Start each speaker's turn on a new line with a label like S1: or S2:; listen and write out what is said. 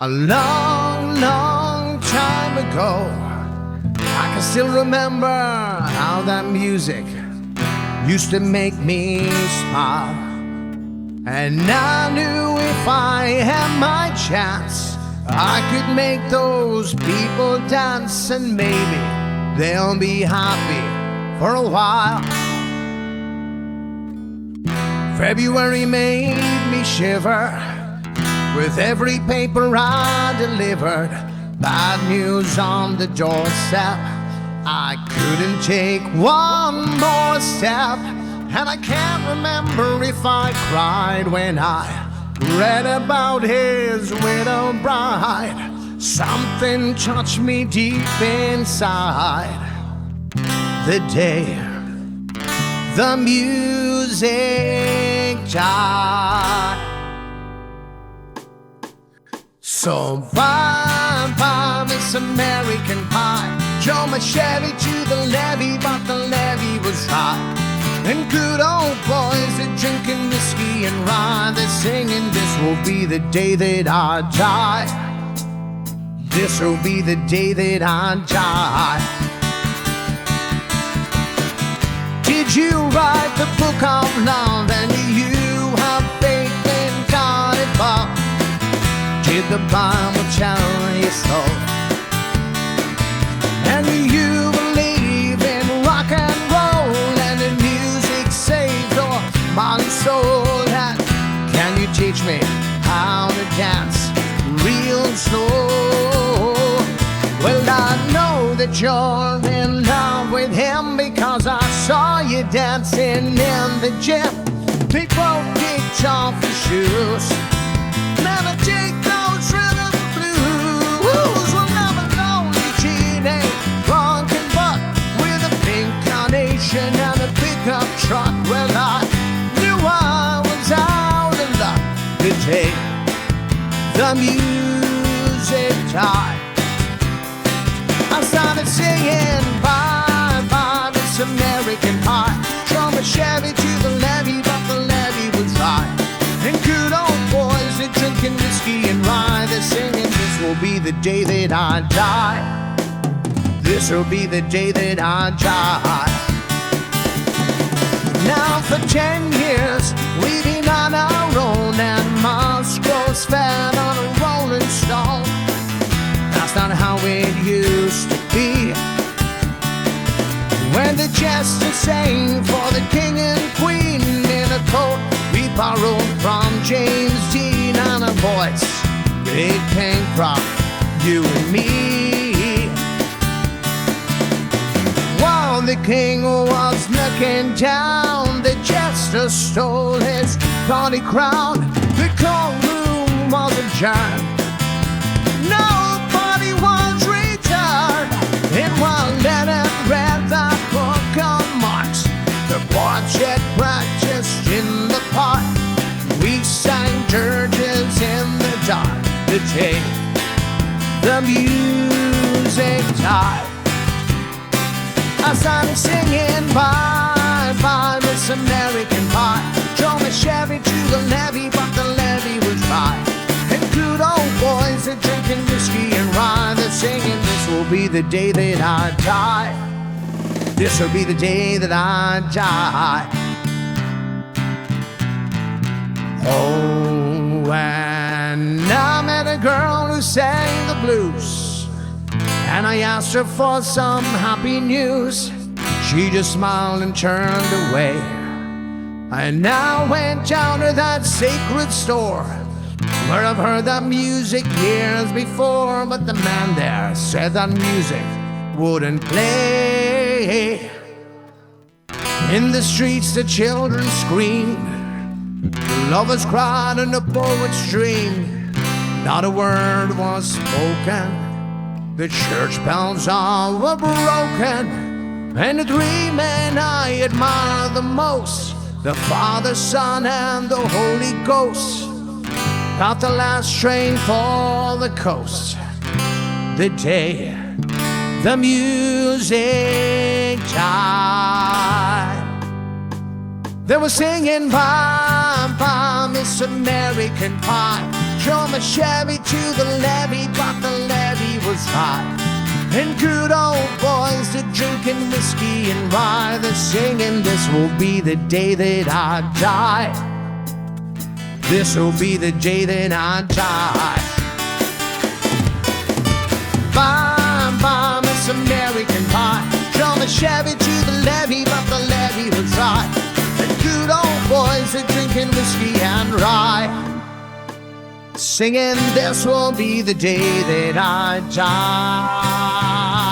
S1: A long, long time ago, I can still remember how that music used to make me smile. And I knew if I had my chance, I could make those people dance, and maybe they'll be happy for a while. February made me shiver with every paper I delivered. Bad news on the doorstep. I couldn't take one more step, and I can't remember if I cried when I read about his widow bride. Something touched me deep inside the day the music died. So bye, bye, Miss American Pie. Drove my Chevy to the levee, but the levee was dry. And good old boys are drinking whiskey and rye. They're singing, this will be the day that I die. This will be the day that I die. Did you write the book of love, and do you have faith in God above? Did the Bible tell you so? And do you believe in rock and roll, and in music saved your body soul? And can you teach me how to dance real slow? Well, I know that you're in love with him, because I saw you dancing in the gym. They both kicked off your shoes. Never take those rhythm blues. Well, never lonely teenage drunken buck with a pink carnation and a pickup truck. Well, I knew I was out of luck the day the music died. I started singing bye, bye, Miss American Pie. Drove a Chevy to the levee, but the levee was dry. And good old boys are drinking whiskey and rye. They're singing, this will be the day that I die. This will be the day that I die. Now for 10 years we've been on our own, and Moscow's fed on a rolling stone. That's not how it used to be, when the jester sang for the king and queen in a coat we borrowed from James Dean, and a voice it came from you and me. While the king was looking down, the jester stole his gaudy crown. The courtroom was adjourned. Nobody was returned. And while Leonard read that book of marks, the quartet practiced in the park. We sang dirges in the dark the day the music died. I started singing bye, bye, Miss American Pie. Drove my Chevy to the levee, but the levee was dry. And good old boys are drinking whiskey and rye. They're singing, this will be the day that I die. This will be the day that I die. Oh, and I met a girl who sang the blues, and I asked her for some happy news. She just smiled and turned away. I now went down to that sacred store where I've heard that music years before, but the man there said that music wouldn't play. In the streets the children screamed, the lovers cried and the poets dreamed. Not a word was spoken. The church bells all were broken, and the three men I admire the most, the Father, Son, and the Holy Ghost, got the last train for the coast the day the music died. They were singing bye, bye, Miss American Pie. Drove my a Chevy to the levee, but the levee was high. And good old boys, they're drinking whiskey and rye. They're singing, this will be the day that I die. This will be the day that I die. Bye, bye, Miss American Pie. Drove a Chevy to the levee, but the levee was high. And good old boys, they're drinking whiskey and rye, singing, this will be the day that I die.